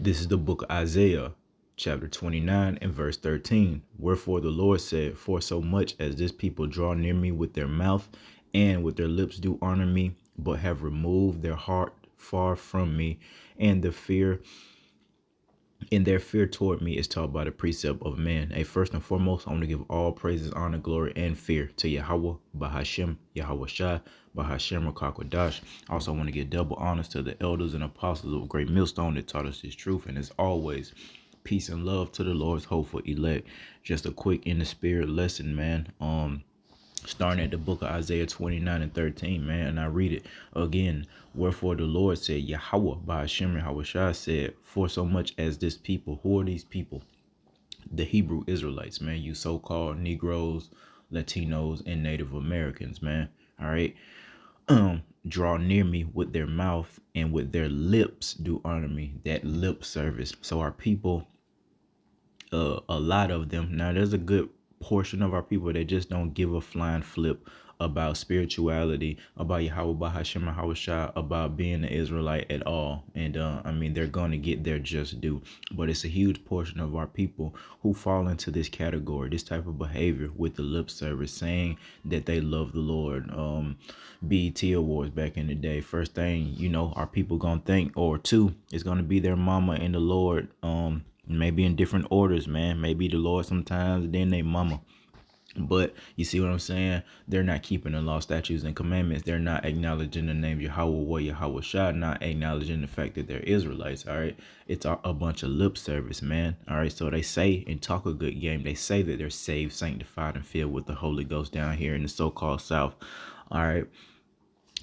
This is the book of Isaiah, chapter 29 and verse 13. Wherefore the Lord said, for so much as this people draw near me with their mouth and with their lips do honor me, but have removed their heart far from me, and their fear toward me is taught by the precept of man. Hey, first and foremost, I want to give all praises, honor, glory, and fear to Yahawah, Bahashem, Yahawashai, Bahashem, Rakakwadash. Also, I want to give double honors to the elders and apostles of Great Millstone that taught us this truth. And as always, peace and love to the Lord's hopeful elect. Just a quick in the spirit lesson, man. Starting at the book of Isaiah 29 and 13, man, and I read it again. Wherefore the Lord said, Yahawah, by Hashem Yahawashai said, for so much as this people. Who are these people? The Hebrew Israelites, man. You so-called Negroes, Latinos, and Native Americans, man. All right. Draw near me with their mouth, and with their lips do honor me. That lip service. So our people, a lot of them, now there's a good portion of our people that just don't give a flying flip about spirituality, about Yahawah, about Hashem, Yahawashai, about being an Israelite at all. And I mean, they're going to get their just due. But it's a huge portion of our people who fall into this category, this type of behavior with the lip service, saying that they love the Lord. BET Awards back in the day, first thing, you know, our people gonna think, or two, is gonna be their mama and the Lord. Maybe in different orders, man. Maybe the Lord sometimes, then they mama. But you see what I'm saying? They're not keeping the law, statutes, and commandments. They're not acknowledging the name YAHAWAH WA YAHAWASHI, not acknowledging the fact that they're Israelites, all right? It's a bunch of lip service, man, all right? So they say and talk a good game. They say that they're saved, sanctified, and filled with the Holy Ghost down here in the so-called South, all right?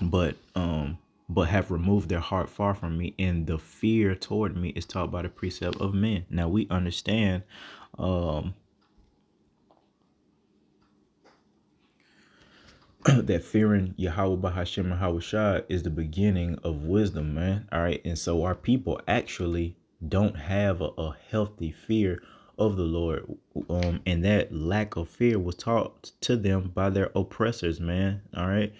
But have removed their heart far from me, and the fear toward me is taught by the precept of men. Now we understand that fearing Yahawah Bahashem Yahawashai is the beginning of wisdom, man. All right. And so our people actually don't have a healthy fear of the Lord. And that lack of fear was taught to them by their oppressors, man. All right.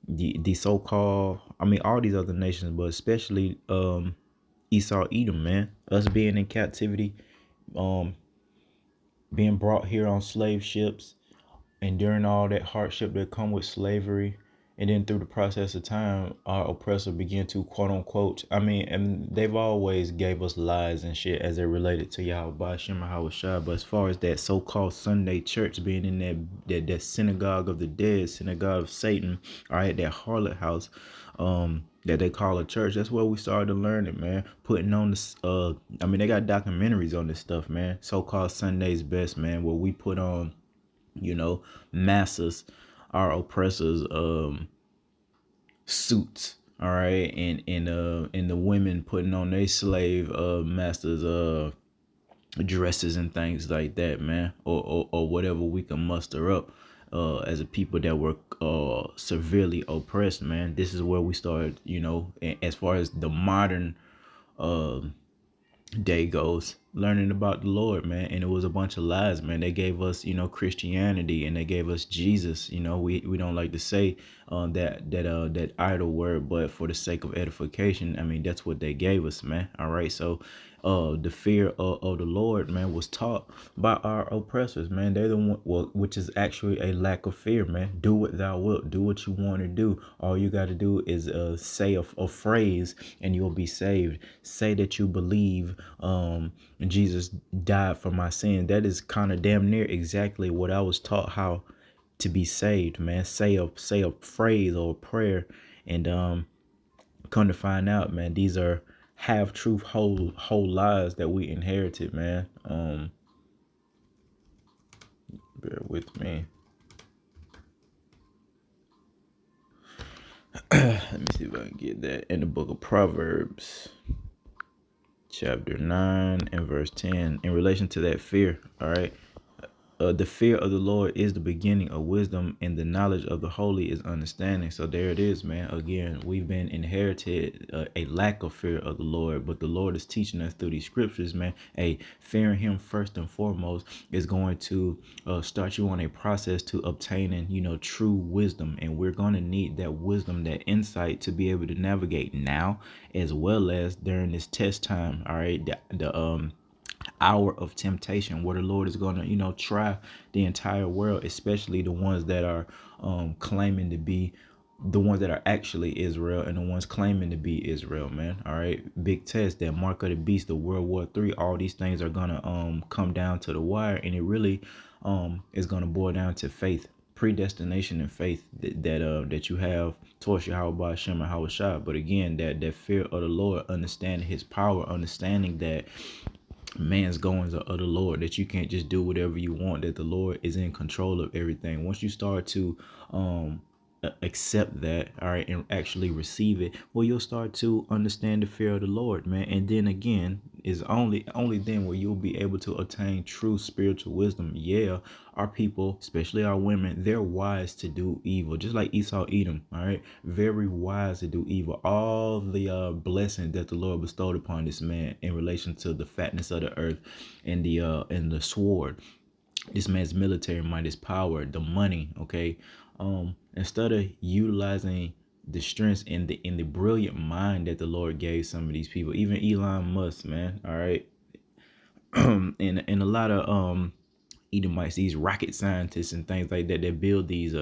The so-called, I mean, all these other nations, but especially Esau, Edom, man. Us being in captivity, being brought here on slave ships, enduring all that hardship that come with slavery, and then through the process of time, our oppressor began to quote unquote, I mean, and they've always gave us lies and shit as it related to Yahweh Shem Shai. But as far as that so-called Sunday church being in that synagogue of the dead, synagogue of Satan, all right, that harlot house, that they call a church, that's where we started to learn it, man. Putting on this, I mean, they got documentaries on this stuff, man. So-called Sunday's Best, man, where we put on, you know, masses, our oppressors, suits, all right, and the women putting on their slave masters dresses and things like that, man, or whatever we can muster up as a people that were severely oppressed, man. This is where we started, you know, as far as the modern day goes, learning about the Lord, man. And it was a bunch of lies, man. They gave us, you know, Christianity, and they gave us Jesus. You know, we don't like to say that idle word, but for the sake of edification, I mean, that's what they gave us, man. All right. So the fear of the Lord, man, was taught by our oppressors, man. They're the one, well, which is actually a lack of fear, man. Do what thou wilt. Do what you want to do. All you got to do is say a phrase and you'll be saved. Say that you believe Jesus died for my sin. That is kind of damn near exactly what I was taught how to be saved, man. Say a phrase or a prayer, and come to find out, man, these are half truth, whole lies that we inherited, man. Bear with me. Let me see if I can get that in the book of Proverbs, chapter 9 and verse 10, in relation to that fear. All right. The fear of the Lord is the beginning of wisdom, and the knowledge of the holy is understanding. So there it is, man. Again, we've been inherited a lack of fear of the Lord, but the Lord is teaching us through these scriptures, man. Fearing Him first and foremost is going to start you on a process to obtaining, true wisdom, and we're going to need that wisdom, that insight to be able to navigate now as well as during this test time. All right, the hour of temptation where the Lord is going to, try the entire world, especially the ones that are claiming to be the ones that are actually Israel and the ones claiming to be Israel, man. All right. Big test, that mark of the beast, the World War III, all these things are gonna come down to the wire, and it really is gonna boil down to faith, predestination and faith that you have towards Yahawah Hashem and Yahawashi. But again, that fear of the Lord, understanding His power, understanding that man's goings are of the Lord, that you can't just do whatever you want, that the Lord is in control of everything. Once you start to accept that, all right, and actually receive it, well, you'll start to understand the fear of the Lord, man. And then again, is only then where you'll be able to attain true spiritual wisdom. Yeah, our people, especially our women, they're wise to do evil, just like Esau, Edom. All right, very wise to do evil. All the blessing that the Lord bestowed upon this man in relation to the fatness of the earth and the sword, this man's military might, his power, the money. Okay, instead of utilizing the strengths and the brilliant mind that the Lord gave some of these people, even Elon Musk, man. All right, and a lot of Edomites, these rocket scientists and things like that, that build these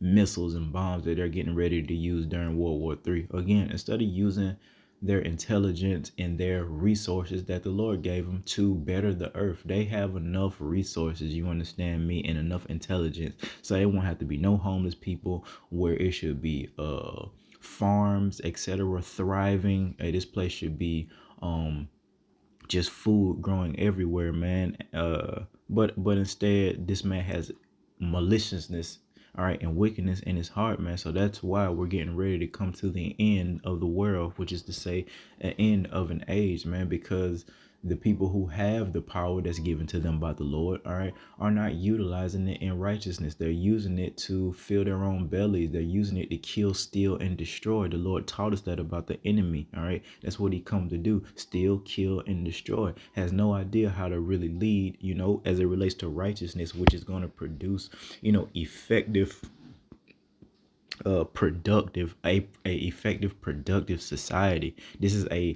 missiles and bombs that they're getting ready to use during World War III. Again, instead of using their intelligence and their resources that the Lord gave them to better the earth, they have enough resources, you understand me, and enough intelligence, so there won't have to be no homeless people, where it should be farms, etc., thriving. This place should be just food growing everywhere, man. But instead, this man has maliciousness, all right, and wickedness in his heart, man. So that's why we're getting ready to come to the end of the world, which is to say, an end of an age, man, because the people who have the power that's given to them by the Lord, all right, are not utilizing it in righteousness. They're using it to fill their own bellies. They're using it to kill, steal, and destroy. The Lord taught us that about the enemy, all right? That's what he come to do: steal, kill, and destroy. Has no idea how to really lead, as it relates to righteousness, which is going to produce, effective effective productive society. This is a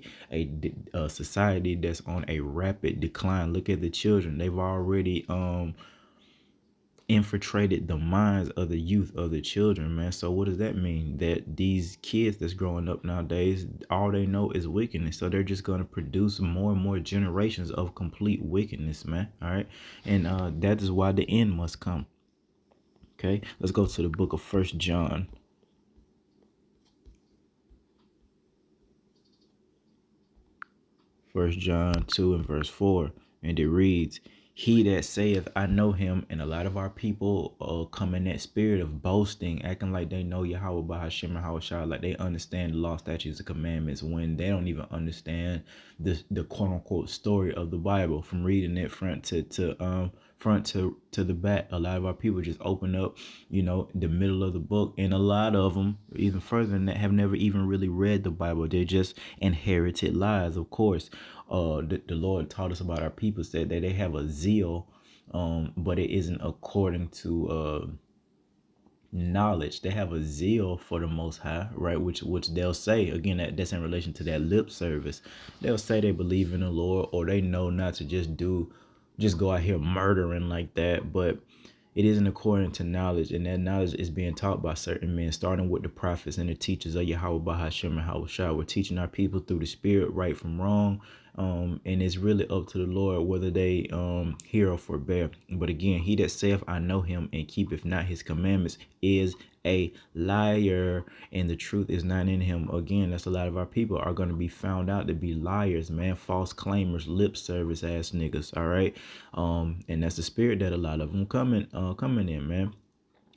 society that's on a rapid decline. Look at the children. They've already infiltrated the minds of the youth, of the children, man. So what does that mean? That these kids that's growing up nowadays, all they know is wickedness. So they're just going to produce more and more generations of complete wickedness, man. All right, and that is why the end must come. Okay, let's go to the book of 1 John. 1 John 2 and verse 4. And it reads, "He that saith, I know him," and a lot of our people come in that spirit of boasting, acting like they know Yahawah Hashem and Yahawashi, like they understand the law, statutes, and commandments, when they don't even understand the quote unquote story of the Bible from reading it front to the back. A lot of our people just open up, the middle of the book, and a lot of them, even further than that, have never even really read the Bible. They're just inherited lies. Of course, the Lord taught us about our people, said that they have a zeal, but it isn't according to knowledge. They have a zeal for the Most High, right? Which they'll say, again, that's in relation to that lip service. They'll say they believe in the Lord, or they know not to just go out here murdering like that, but it isn't according to knowledge, and that knowledge is being taught by certain men, starting with the prophets and the teachers of Yahawah Hashem and Yahawashi. We're teaching our people through the Spirit right from wrong, and it's really up to the Lord whether they hear or forbear. But again, he that saith, I know him, and keepeth not his commandments, is a liar, and the truth is not in him. Again, that's a lot of our people are going to be found out to be liars, man, false claimers, lip service ass niggas. All right, and that's the spirit that a lot of them coming in, man.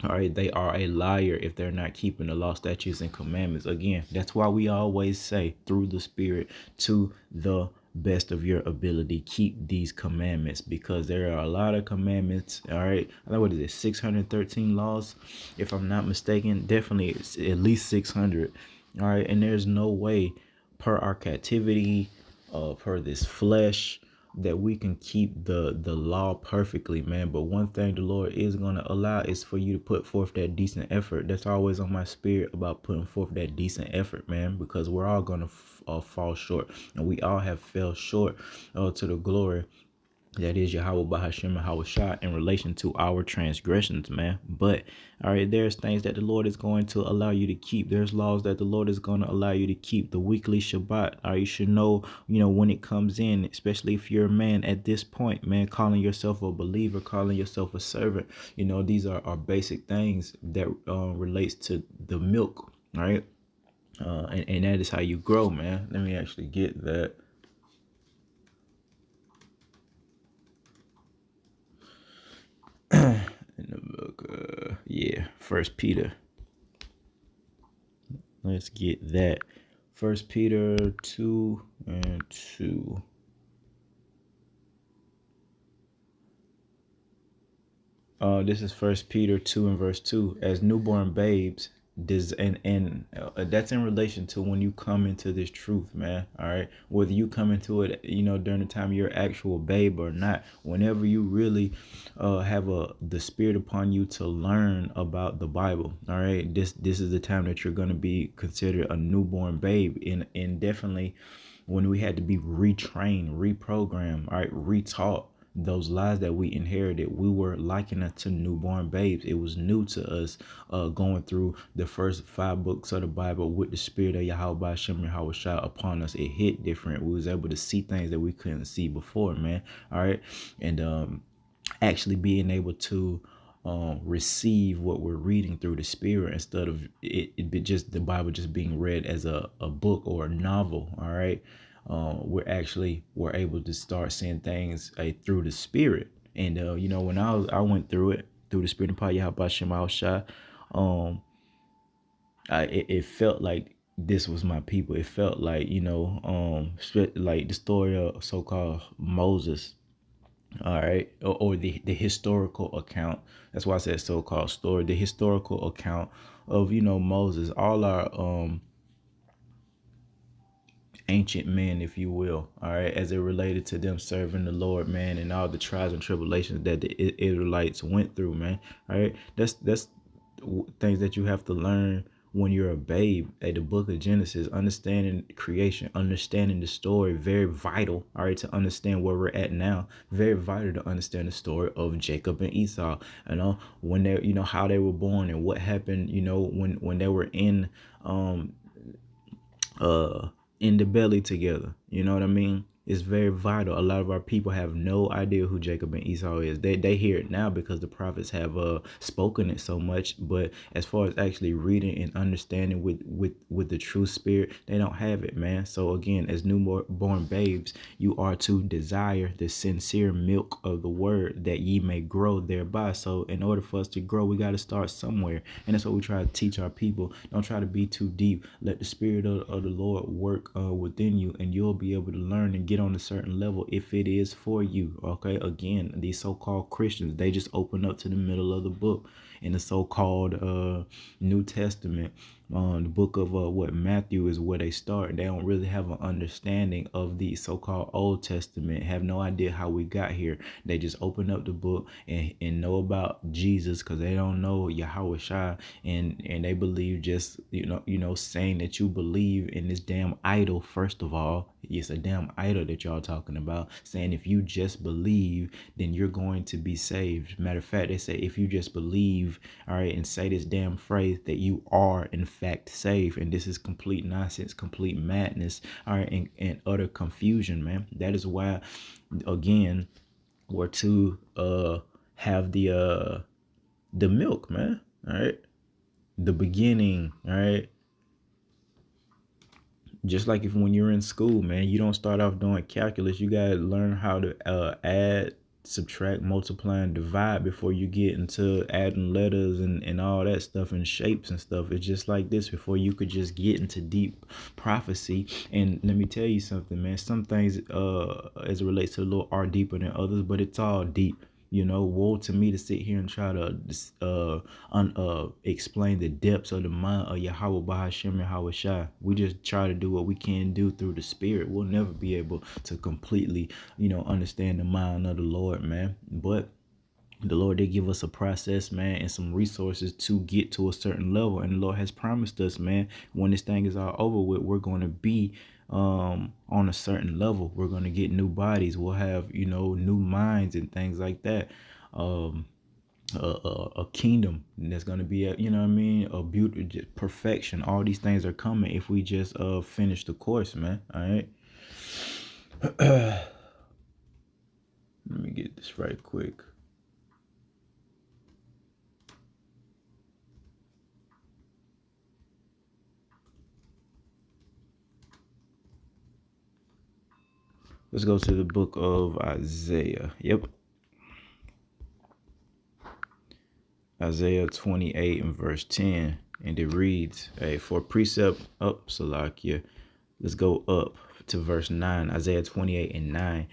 All right, they are a liar if they're not keeping the law, statutes, and commandments. Again, that's why we always say through the Spirit to the best of your ability, keep these commandments, because there are a lot of commandments. All right, I know, what is it, 613 laws, if I'm not mistaken. Definitely it's at least 600. All right, and there's no way, per our captivity, per this flesh, that we can keep the law perfectly, man. But one thing the Lord is going to allow is for you to put forth that decent effort. That's always on my spirit, about putting forth that decent effort, man, because we're all going to fall short, and we all have fell short to the glory that is YAHAWAH WA in relation to our transgressions, man. But all right, there's things that the Lord is going to allow you to keep. There's laws that the Lord is going to allow you to keep. The weekly Shabbat. All right, you should know, when it comes in, especially if you're a man at this point, man, calling yourself a believer, calling yourself a servant. These are basic things that relates to the milk. All right, and that is how you grow, man. Let me actually get that. In the book, yeah, First Peter. Let's get that. First Peter 2:2. This is First Peter 2:2. As newborn babes, that's in relation to when you come into this truth, man. All right, whether you come into it, during the time you're actual babe or not. Whenever you really have the spirit upon you to learn about the Bible, all right, this is the time that you're gonna be considered a newborn babe, and definitely when we had to be retrained, reprogrammed, all right, retaught those lies that we inherited. We were likened to newborn babes. It was new to us, going through the first 5 books of the Bible with the spirit of YAHAWAH upon us. It hit different. We was able to see things that we couldn't see before, man. All right, and actually being able to receive what we're reading through the spirit, instead of it be just the Bible just being read as a book or a novel. All right, we're able to start seeing things through the spirit. And when I went through it through the spirit of YAHAWAH, it felt like this was my people. It felt like, like the story of so-called Moses. All right, or the historical account. That's why I said so-called story. The historical account of Moses. All our ancient men, if you will, all right, as it related to them serving the Lord, man, and all the trials and tribulations that the Israelites went through, man. All right, that's things that you have to learn when you're a babe at the book of Genesis. Understanding creation, understanding the story, very vital, all right, to understand where we're at now. Very vital to understand the story of Jacob and Esau, when they, how they were born and what happened, when they were uh in the belly together. You know what I mean? It's very vital. A lot of our people have no idea who Jacob and Esau is. They hear it now because the prophets have spoken it so much. But as far as actually reading and understanding with the true spirit, they don't have it, man. So again, as newborn babes, you are to desire the sincere milk of the word, that ye may grow thereby. So in order for us to grow, we got to start somewhere, and that's what we try to teach our people. Don't try to be too deep. Let the spirit of the Lord work within you, and you'll be able to learn and get on a certain level if it is for you. Okay, again, these so-called Christians, they just open up to the middle of the book in the so-called New Testament. The book of Matthew is where they start. They don't really have an understanding of the so-called Old Testament, have no idea how we got here. They just open up the book and know about Jesus, because they don't know Yahawah, and they believe just saying that you believe in this damn idol. First of all, it's a damn idol that y'all talking about, saying if you just believe, then you're going to be saved. Matter of fact, they say if you just believe, all right, and say this damn phrase, that you are in fact saved. And this is complete nonsense, complete madness, all right, and utter confusion, man. That is why, again, we're to have the milk, man. All right, the beginning. All right, just like when you're in school, man, you don't start off doing calculus. You gotta learn how to add, subtract, multiply, and divide before you get into adding letters and all that stuff and shapes and stuff. It's just like this before you could just get into deep prophecy. And let me tell you something, man. Some things as it relates to the Lord are deeper than others, but it's all deep. Woe to me to sit here and try to explain the depths of the mind of Yahawah Bahashem Yahawashai. We just try to do what we can do through the Spirit. We'll never be able to completely, understand the mind of the Lord, man. But the Lord did give us a process, man, and some resources to get to a certain level. And the Lord has promised us, man, when this thing is all over with, we're going to be on a certain level. We're going to get new bodies. We'll have, new minds and things like that. A kingdom that's going to be a beauty, perfection. All these things are coming if we just finish the course, man. All right. Let me get this right quick. Let's go to the book of Isaiah. Yep. Isaiah 28 and verse 10. And it reads, for precept up, Salakia. Let's go up to verse 9. Isaiah 28 and 9.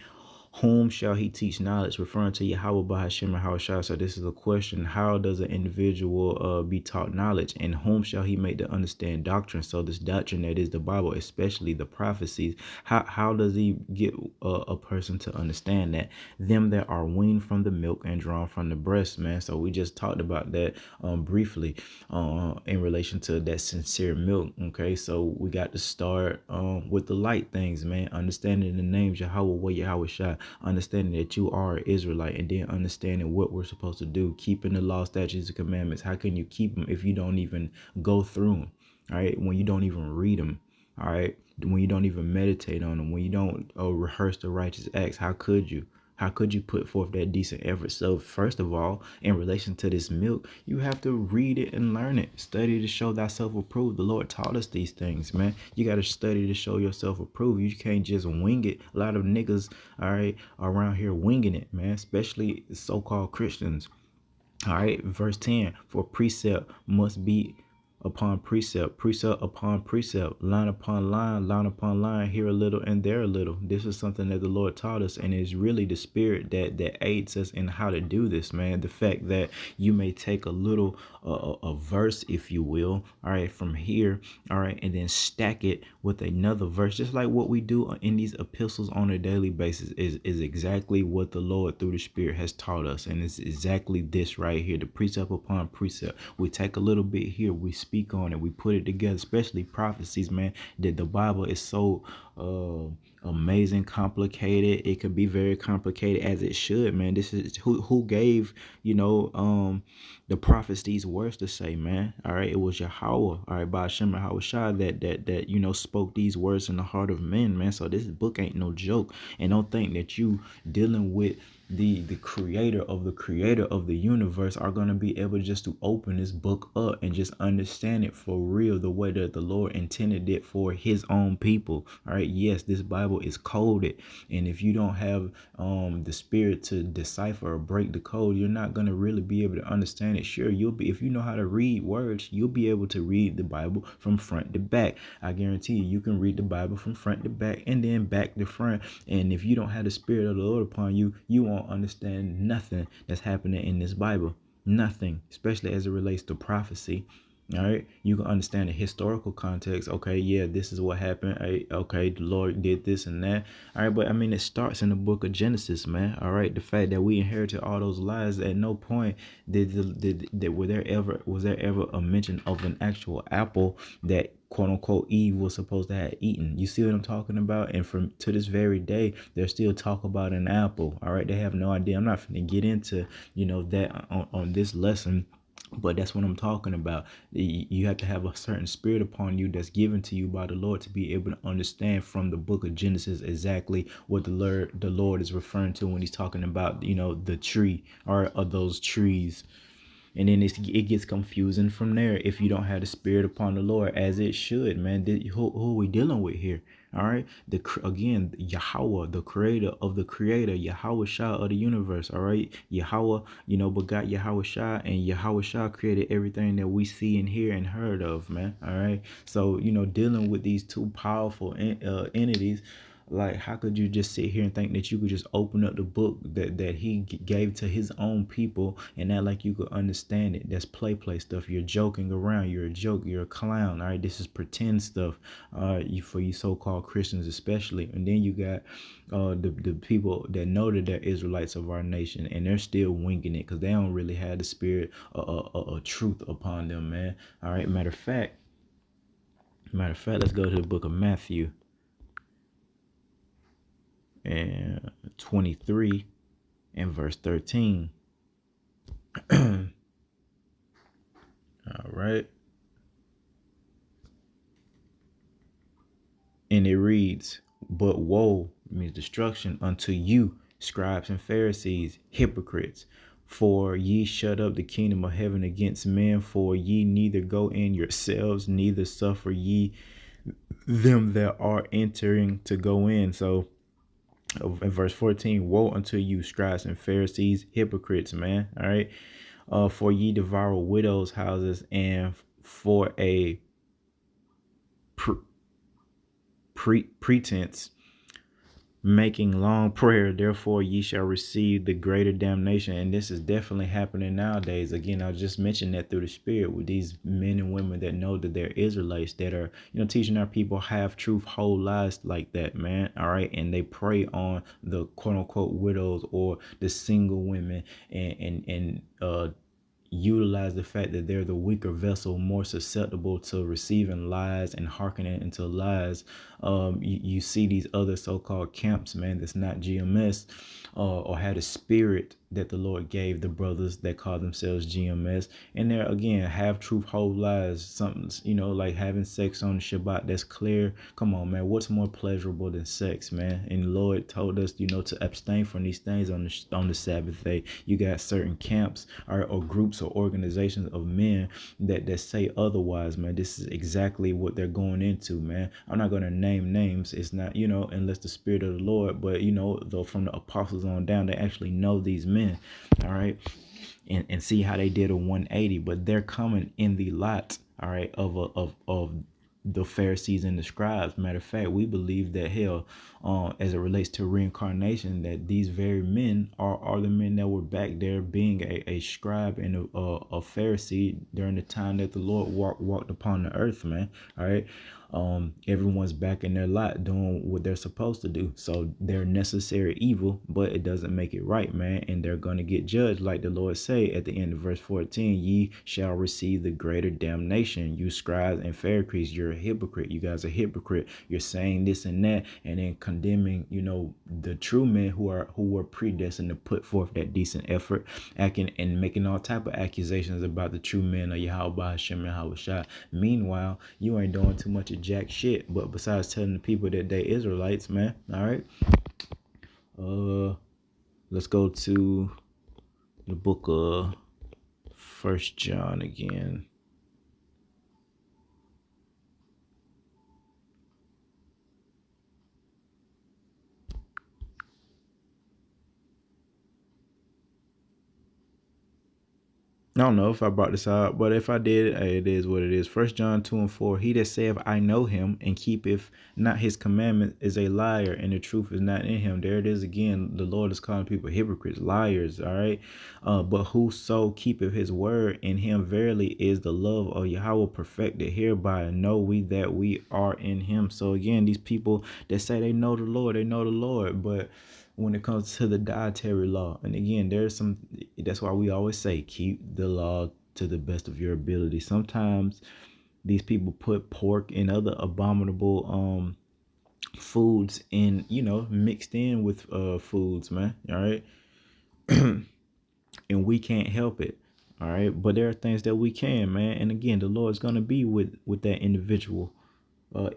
Whom shall he teach knowledge? Referring to Yahawah Bahashem and Hawashai. So this is a question. How does an individual be taught knowledge? And whom shall he make to understand doctrine? So this doctrine that is the Bible, especially the prophecies, how does he get a person to understand that? Them that are weaned from the milk and drawn from the breast, man. So we just talked about that briefly in relation to that sincere milk. Okay, so we got to start with the light things, man. Understanding the names Yahawah Wa Yahawashai. Understanding that you are an Israelite, and then understanding what we're supposed to do, keeping the law, statutes, and commandments. How can you keep them if you don't even go through them? All right, when you don't even read them. All right, when you don't even meditate on them, when you don't rehearse the righteous acts, how could you? How could you put forth that decent effort? So first of all, in relation to this milk, you have to read it and learn it. Study to show thyself approved. The Lord taught us these things, man. You got to study to show yourself approved. You can't just wing it. A lot of niggas, all right, around here winging it, man, especially so-called Christians. All right, verse 10, for precept must be upon precept, precept upon precept, line upon line upon line, here a little and there a little. This is something that the Lord taught us, and it's really the Spirit that aids us in how to do this, man. The fact that you may take a little a verse, if you will, all right, from here, all right, and then stack it with another verse, just like what we do in these epistles on a daily basis is exactly what the Lord through the Spirit has taught us. And it's exactly this right here, the precept upon precept. We take a little bit here, we speak on it, we put it together, especially prophecies, man, that the Bible is so amazing, complicated. It could be very complicated, as it should, man. This is who gave the prophets these words to say, man. All right, it was Yahawah, all right, by Hashem and Hawashai that spoke these words in the heart of men, man. So this book ain't no joke, and don't think that you dealing with the creator of the universe are going to be able just to open this book up and just understand it for real, the way that the Lord intended it for his own people. All right, yes, this Bible is coded, and if you don't have the Spirit to decipher or break the code, you're not going to really be able to understand it. Sure, you'll be, if you know how to read words, you'll be able to read the Bible from front to back. I guarantee you can read the Bible from front to back and then back to front. And if you don't have the Spirit of the Lord upon you, you won't understand nothing that's happening in this Bible. Nothing, especially as it relates to prophecy. All right, you can understand the historical context. Okay, yeah, this is what happened. Okay, the Lord did this and that. All right, but I mean, it starts in the book of Genesis, man. All right, the fact that we inherited all those lies, at no point was there ever a mention of an actual apple that quote unquote Eve was supposed to have eaten. You see what I'm talking about? And from to this very day, there's still talk about an apple. All right, they have no idea. I'm not going to get into that on this lesson. But that's what I'm talking about. You have to have a certain spirit upon you that's given to you by the Lord to be able to understand from the book of Genesis exactly what the Lord is referring to when he's talking about, the tree or those trees. And then it gets confusing from there if you don't have the spirit upon the Lord as it should, man. Who are we dealing with here? All right. Again, Yahweh, the creator of the creator, Yahweh Shah of the universe. All right. Yahweh, begot Yahweh Shah, and Yahweh Shah created everything that we see and hear and heard of, man. All right. So, dealing with these two powerful entities, like, how could you just sit here and think that you could just open up the book that he gave to his own people and act like you could understand it? That's play stuff. You're joking around. You're a joke. You're a clown. All right, this is pretend stuff. For you so-called Christians especially. And then you got the people that know that they're Israelites of our nation, and they're still winging it because they don't really have the spirit of truth upon them, man. All right. Matter of fact, let's go to the book of Matthew and 23 and verse 13. All right. And it reads, "But woe," means destruction, "unto you, scribes and Pharisees, hypocrites, for ye shut up the kingdom of heaven against men, for ye neither go in yourselves, neither suffer ye them that are entering to go in." So in verse 14, "Woe unto you, scribes and Pharisees, hypocrites," man. All right. "For ye devour widows' houses, and for a pretense making long prayer, therefore ye shall receive the greater damnation." And this is definitely happening nowadays. Again, I just mentioned that through the spirit with these men and women that know that they're Israelites, that are, teaching our people half truth, whole lies like that, man. All right. And they prey on the quote unquote widows or the single women, and utilize the fact that they're the weaker vessel, more susceptible to receiving lies and hearkening into lies. You see these other so-called camps, man, that's not GMS, or had a spirit that the Lord gave the brothers that call themselves GMS, and they're, again, half truth, whole lies. Something, like having sex on the Shabbat. That's clear. Come on, man. What's more pleasurable than sex, man? And the Lord told us, to abstain from these things on the Sabbath day. You got certain camps or groups or organizations of men that say otherwise, man. This is exactly what they're going into, man. I'm not going to name names. It's not, unless the spirit of the Lord, but though from the apostles on down, they actually know these men. All right. And see how they did a 180, but they're coming in the lot, all right, of the Pharisees and the scribes. Matter of fact, we believe that as it relates to reincarnation, that these very men are the men that were back there being a scribe and a Pharisee during the time that the Lord walked upon the earth, man. All right. Everyone's back in their lot doing what they're supposed to do. So they're necessary evil, but it doesn't make it right, man. And they're going to get judged, like the Lord say at the end of verse 14, "Ye shall receive the greater damnation. You scribes and Pharisees, you're a hypocrite. You guys are hypocrite. You're saying this and that, and then condemning, the true men who were predestined to put forth that decent effort, acting and making all type of accusations about the true men of Yahawah, Hashem, Yahawashi. Meanwhile, you ain't doing too much of jack shit, but besides telling the people that they Israelites, man. All right. Let's go to the book of 1 John again. I don't know if I brought this out, but if I did, it is what it is. 1 John 2 and 4. "He that saith, I know him, and keepeth not his commandment, is a liar, and the truth is not in him." There it is again. The Lord is calling people hypocrites, liars. All right. "But whoso keepeth his word, in him verily is the love of Yahweh perfected. Hereby know we that we are in him." So again, these people that say they know the Lord, but when it comes to the dietary law, and again, that's why we always say keep the law to the best of your ability. Sometimes these people put pork and other abominable foods in, mixed in with foods, man. All right. And we can't help it. All right. But there are things that we can, man. And again, the Lord's gonna be with that individual,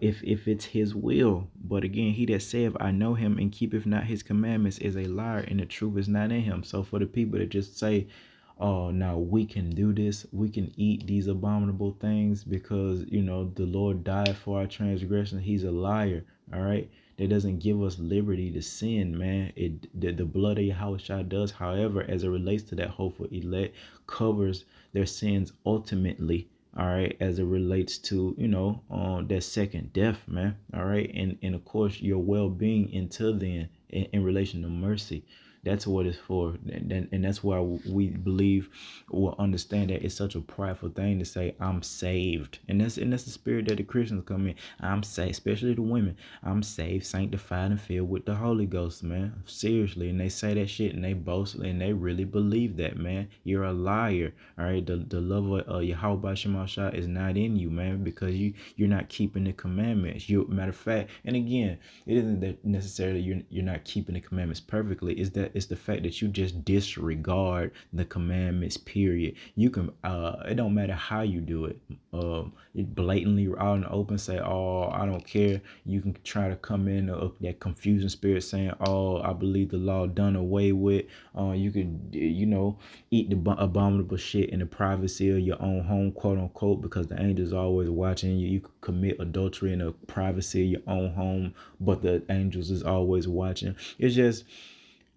if it's his will. But again, "He that saith, I know him, and keepeth not his commandments, is a liar, and the truth is not in him." So for the people that just say, oh, now we can do this, we can eat these abominable things because the Lord died for our transgression. He's a liar. All right, that doesn't give us liberty to sin, man. The blood of Yahawashi does. However, as it relates to that hopeful elect, covers their sins ultimately. All right, as it relates to that second death, man. All right, and of course your well-being until then in relation to mercy. That's what it's for. And that's why we believe or understand that it's such a prideful thing to say, I'm saved. And that's the spirit that the Christians come in. I'm saved, especially the women. I'm saved, sanctified, and filled with the Holy Ghost, man. Seriously. And they say that shit and they boast and they really believe that, man. You're a liar. All right. The love of Yahawah Shemashah is not in you, man, because you're not keeping the commandments. Matter of fact, and again, it isn't that necessarily you're not keeping the commandments perfectly. It's the fact that you just disregard the commandments, period. You can it don't matter how you do it. It blatantly out in the open say, oh, I don't care. You can try to come in that confusing spirit saying, oh, I believe the law done away with. You could eat the abominable shit in the privacy of your own home, quote unquote, because the angels are always watching you. You could commit adultery in the privacy of your own home, but the angels is always watching. It's just,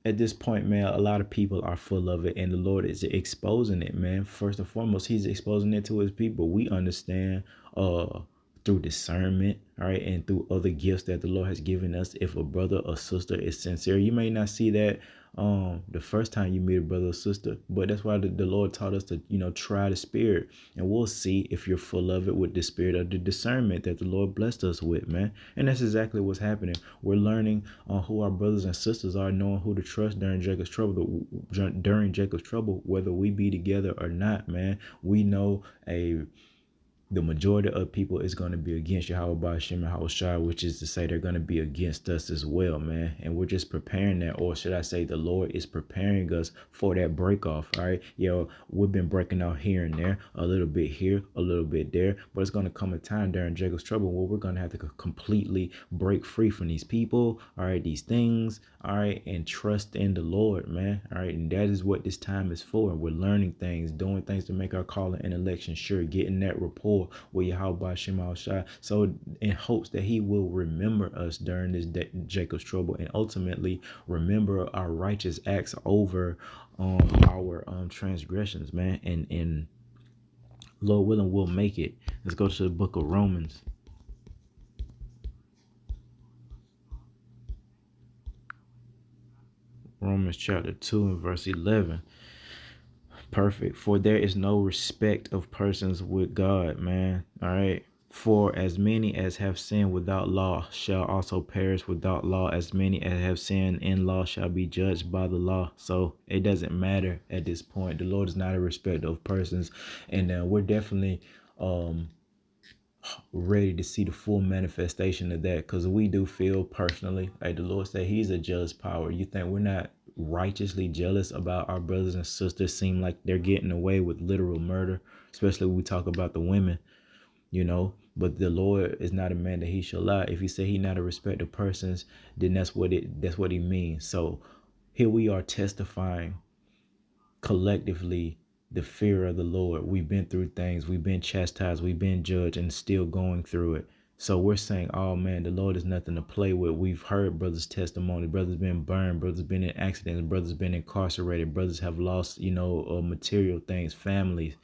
at this point, man, a lot of people are full of it, and the Lord is exposing it, man. First and foremost, He's exposing it to His people. We understand through discernment, all right, and through other gifts that the Lord has given us. If a brother or sister is sincere, you may not see that the first time you meet a brother or sister, but that's why the Lord taught us to try the spirit, and we'll see if you're full of it with the spirit of the discernment that the Lord blessed us with, man. And that's exactly what's happening. We're learning who our brothers and sisters are, knowing who to trust during Jacob's trouble. During Jacob's trouble, whether we be together or not, man, we know the majority of people is going to be against Yahawah Hashem and Yahawashi, which is to say they're going to be against us as well, man. And we're just preparing that, or should I say the Lord is preparing us for that break off, all right? We've been breaking out here and there, a little bit here, a little bit there, but it's going to come a time during Jacob's trouble where we're going to have to completely break free from these people, all right, these things, all right, and trust in the Lord, man, all right? And that is what this time is for. We're learning things, doing things to make our calling and election sure, getting that rapport with Yahawah Shemashah, so in hopes that He will remember us during this Jacob's trouble, and ultimately remember our righteous acts over our transgressions, man. And Lord willing, we'll make it. Let's go to the book of Romans. Romans chapter 2 and verse 11. Perfect. For there is no respect of persons with God, man. All right. For as many as have sinned without law shall also perish without law. As many as have sinned in law shall be judged by the law. So it doesn't matter at this point. The Lord is not a respecter of persons. And we're definitely ready to see the full manifestation of that, because we do feel personally, like the Lord said, He's a jealous power. You think we're not righteously jealous about our brothers and sisters seem like they're getting away with literal murder, especially when we talk about the women, but the Lord is not a man that He shall lie. If He say He not a respecter of persons, then that's what He means. So here we are testifying collectively the fear of the Lord. We've been through things, we've been chastised, we've been judged, and still going through it. So we're saying, oh man, the Lord is nothing to play with. We've heard brothers' testimony. Brothers been burned, brothers been in accidents, brothers been incarcerated, brothers have lost, material things, families.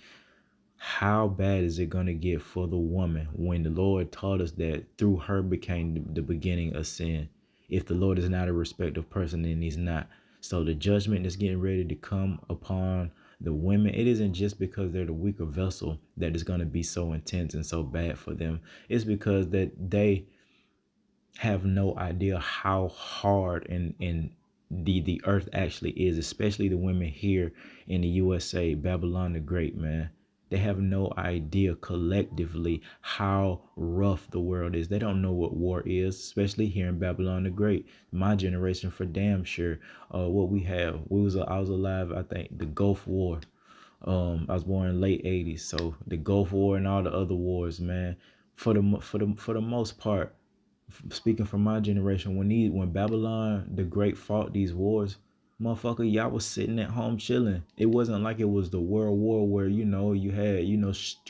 How bad is it going to get for the woman when the Lord taught us that through her became the beginning of sin? If the Lord is not a respective person, then He's not. So the judgment that's getting ready to come upon the women, it isn't just because they're the weaker vessel that is going to be so intense and so bad for them. It's because that they have no idea how hard and the earth actually is, especially the women here in the USA, Babylon the Great, man. They have no idea collectively how rough the world is. They don't know what war is, especially here in Babylon the Great. My generation, for damn sure, what we have. I was alive, I think, the Gulf War. I was born in late '80s, so the Gulf War and all the other wars, man. For the most part, speaking from my generation, when Babylon the Great fought these wars, Motherfucker, y'all was sitting at home chilling. It wasn't like it was the World War where, you had,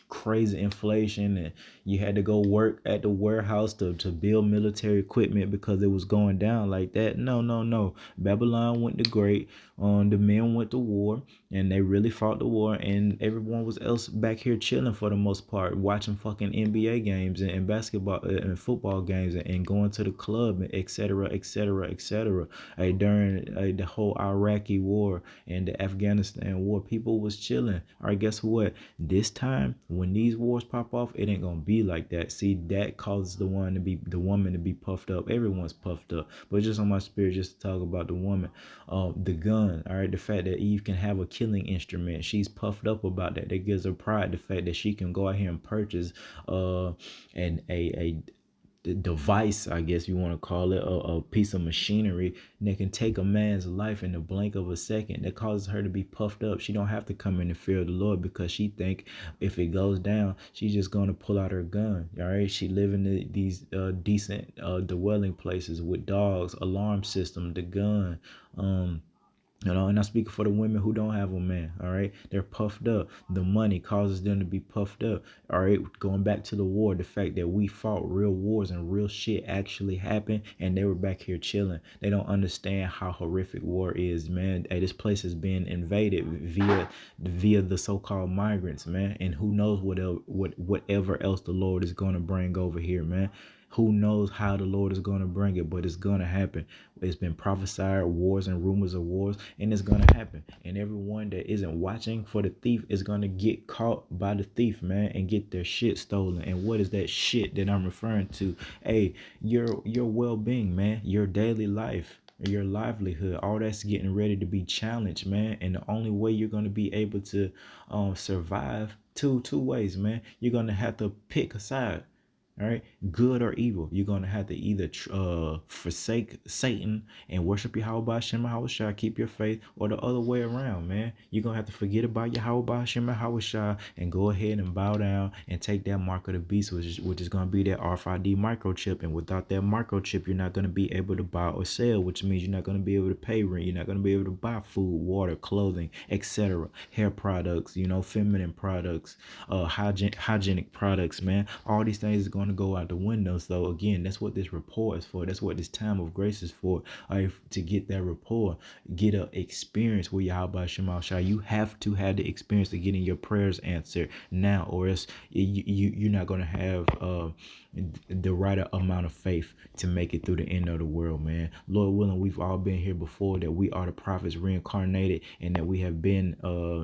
crazy inflation and you had to go work at the warehouse to build military equipment because it was going down like that. No, no, no. Babylon went to great. The men went to war and they really fought the war, and everyone was else back here chilling for the most part, watching fucking NBA games and basketball and football games and going to the club, etc., etc., etc. During the whole Iraqi war and the Afghanistan war, people was chilling. All right, guess what? This time, when these wars pop off, it ain't gonna be like that. See, that causes the woman to be puffed up. Everyone's puffed up, but just on my spirit, just to talk about the woman, the gun. All right, the fact that Eve can have a killing instrument, she's puffed up about that. That gives her pride. The fact that she can go out here and purchase, and a device, I guess you want to call it, a piece of machinery that can take a man's life in the blink of a second, that causes her to be puffed up. She don't have to come in the fear of the Lord because she think if it goes down, she's just going to pull out her gun. All right, she live in these decent dwelling places with dogs, alarm system, the gun, and I'm speaking for the women who don't have a man. All right, they're puffed up. The money causes them to be puffed up. All right, going back to the war, the fact that we fought real wars and real shit actually happened, and they were back here chilling. They don't understand how horrific war is, man. Hey, this place is being invaded via the so-called migrants, man. And who knows whatever else the Lord is going to bring over here, man. Who knows how the Lord is going to bring it, but it's going to happen. It's been prophesied, wars and rumors of wars, and it's going to happen. And everyone that isn't watching for the thief is going to get caught by the thief, man, and get their shit stolen. And what is that shit that I'm referring to? Hey, your well-being, man, your daily life, your livelihood, all that's getting ready to be challenged, man. And the only way you're going to be able to survive, two ways, man. You're going to have to pick a side. All right, good or evil. You're gonna have to either forsake Satan and worship Yahawah Hashem Yahawashi, keep your faith, or the other way around, man. You're gonna have to forget about Yahawah Hashem Yahawashi and go ahead and bow down and take that mark of the beast, which is gonna be that RFID microchip. And without that microchip, you're not gonna be able to buy or sell, which means you're not gonna be able to pay rent. You're not gonna be able to buy food, water, clothing, etc. Hair products, feminine products, hygienic products, man. All these things is going to go out the window. So again, that's what this rapport is for. That's what this time of grace is for. To get that rapport, get a experience with Yahawah Shema Shai. You have to have the experience of getting your prayers answered now, or else you're not going to have the right amount of faith to make it through the end of the world, man. Lord willing, we've all been here before, that we are the prophets reincarnated, and that we have been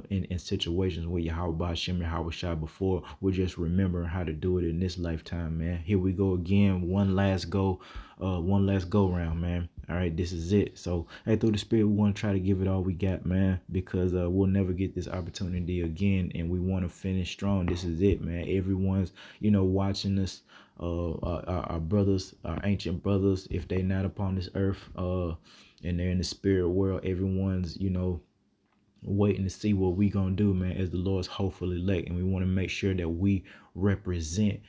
in situations where Yahawah Hashem Yahawashi before. We're just remembering how to do it in this lifetime, man. Here we go again. One last go round, man. All right, this is it. So, hey, through the spirit, we want to try to give it all we got, man, because we'll never get this opportunity again, and we want to finish strong. This is it, man. Everyone's, watching us. Our brothers, our ancient brothers, if they're not upon this earth, and they're in the spirit world, everyone's, waiting to see what we gonna do, man, as the Lord's hopeful elect. And we want to make sure that we represent,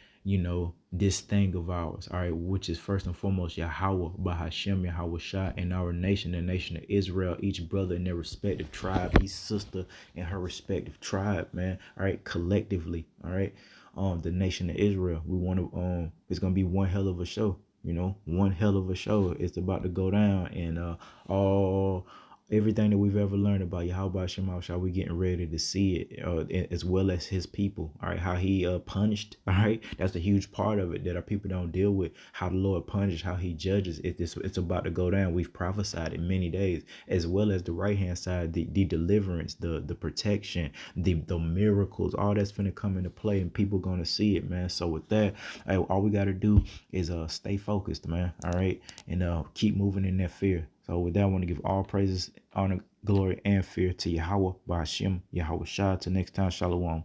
this thing of ours, all right, which is first and foremost Yahawah wa Yahawashi, and our nation, the nation of Israel, each brother in their respective tribe, each sister in her respective tribe, man, all right, collectively, all right, the nation of Israel. We want to it's gonna be one hell of a show, one hell of a show. It's about to go down, and all everything that we've ever learned about Yahawah Shema Shai, we getting ready to see it, as well as his people. All right, how he punished. All right, that's a huge part of it that our people don't deal with. How the Lord punishes, how he judges. It's about to go down. We've prophesied in many days, as well as the right hand side, the deliverance, the protection, the miracles. All that's finna come into play, and people gonna see it, man. So with that, all we gotta do is stay focused, man. All right, and keep moving in that fear. So with that, I want to give all praises, honor, glory, and fear to Yahawah, Bahashim, Yahawashi. Till next time, Shalom.